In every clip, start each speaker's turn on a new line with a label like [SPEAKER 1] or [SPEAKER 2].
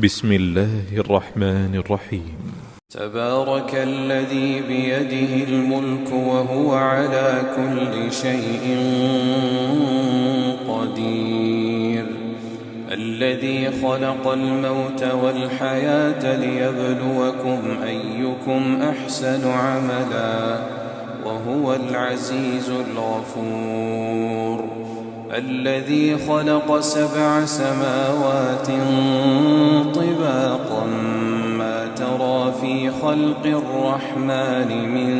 [SPEAKER 1] بسم الله الرحمن الرحيم.
[SPEAKER 2] تبارك الذي بيده الملك وهو على كل شيء قدير، الذي خلق الموت والحياة ليبلوكم أيكم أحسن عملا وهو العزيز الغفور، الذي خلق 7 سماوات طباقا ما ترى في خلق الرحمن من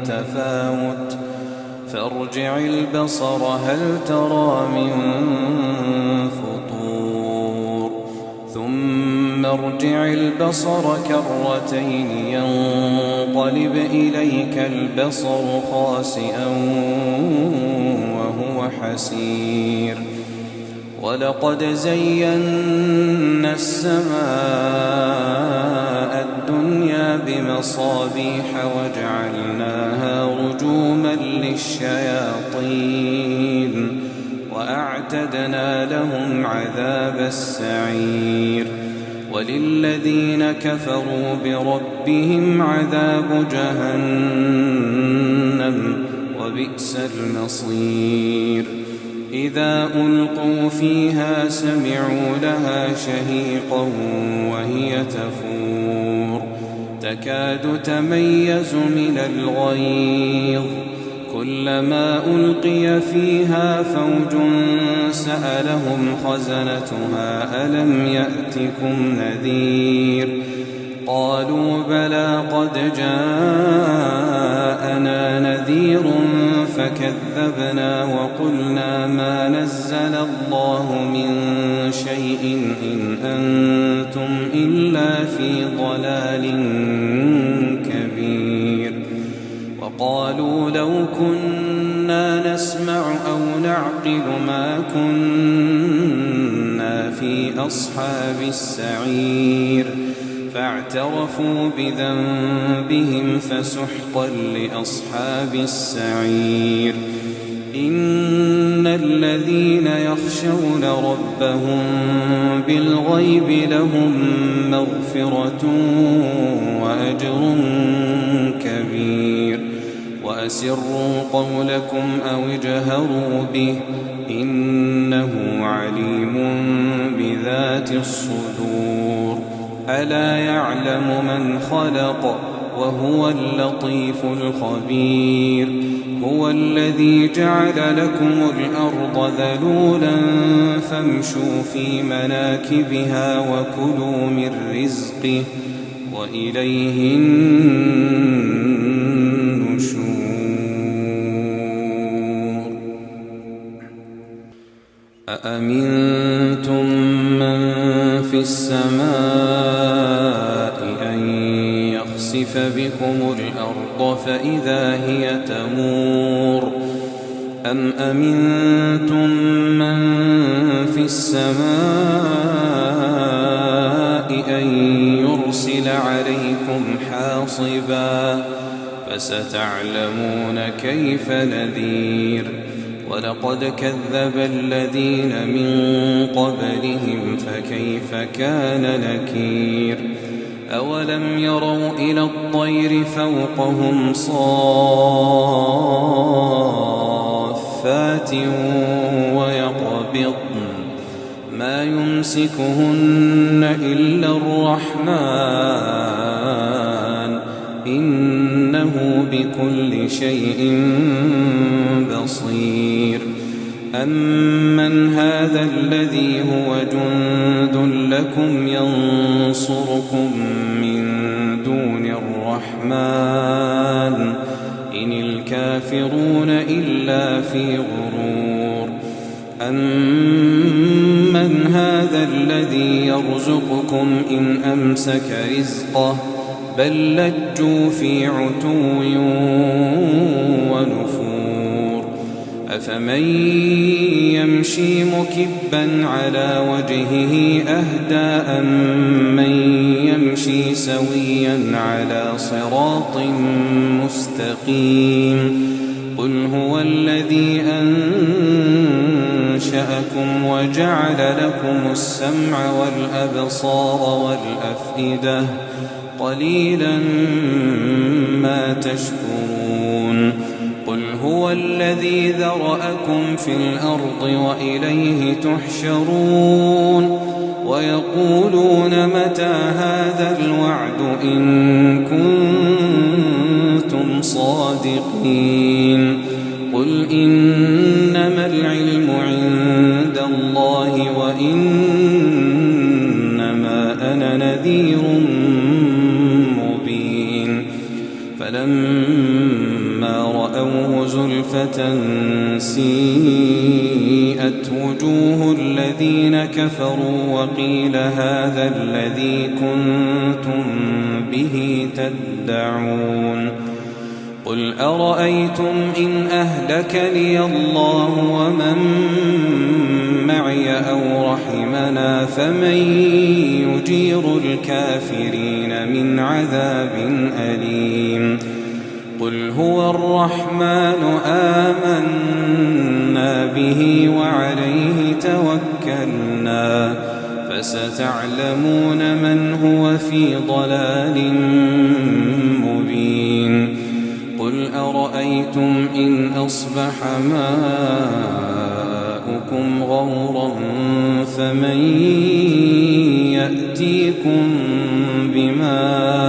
[SPEAKER 2] تفاوت فارجع البصر هل ترى من فطور ثم ارجع البصر كرتين ينقلب إليك البصر خاسئا وهو حسير، ولقد زينا السماء الدنيا بمصابيح وجعلناها رجوما للشياطين وأعتدنا لهم عذاب السعير، وللذين كفروا بربهم عذاب جهنم وبئس المصير، إذا ألقوا فيها سمعوا لها شهيقا وهي تفور تكاد تميز من الغيظ، كلما ألقي فيها فوج سألهم خزنتها ألم يأتكم نذير، قالوا بلى قد جاءنا نذير فكذبنا وقلنا ما نزل الله من شيء إن أنتم إلا في ضلال كبير، وقالوا لو كنا نسمع أو نعقل ما كنا في أصحاب السعير، فاعترفوا بذنبهم فسحقا لأصحاب السعير، إن الذين يخشون ربهم بالغيب لهم مغفرة وأجر كبير، وأسروا قولكم أو اجهروا به إنه عليم بذات الصدور، ألا يعلم من خلق وهو اللطيف الخبير، هو الذي جعل لكم الأرض ذلولا فامشوا في مناكبها وكلوا من رزقه وإليه النشور. أأمنتم من في السماء أن يخسف بكم الأرض فإذا هي تمور، أم أمنتم من في السماء أن يرسل عليكم حاصبا فستعلمون كيف نذير، ولقد كذب الذين من قبلهم فكيف كان نكير، أولم يروا إلى الطير فوقهم صافات ويقبضن ما يمسكهن إلا الرحمن إنه بكل شيء بصير، أمن هذا الذي هو جند لكم ينصركم من دون الرحمن إن الكافرون إلا في غرور، أمن هذا الذي يرزقكم إن أمسك رزقه بل لجوا في عتو ونفور، أفمن يمشي مكبا على وجهه أهدى أمن يمشي سويا على صراط مستقيم، قل هو الذي أنشأ أنشأكم وجعل لكم السمع والأبصار والأفئدة قليلا ما تشكرون قل هو الذي ذرأكم في الأرض وإليه تحشرون ويقولون متى هذا الوعد إن كنتم صادقين قل إنما العلم عند الله وإنما أنا نذير مبين فلما رأوه زلفة سيئت وجوه الذين كفروا وقيل هذا الذي كنتم به تدعون قل أرأيتم إن أهلكني الله ومن معي أو رحمنا فمن يجير الكافرين من عذاب أليم قل هو الرحمن آمنا به وعليه توكلنا فستعلمون من هو في ضلال مبين قل أرأيتم إن أصبح ماؤكم غورا فمن يأتيكم بماء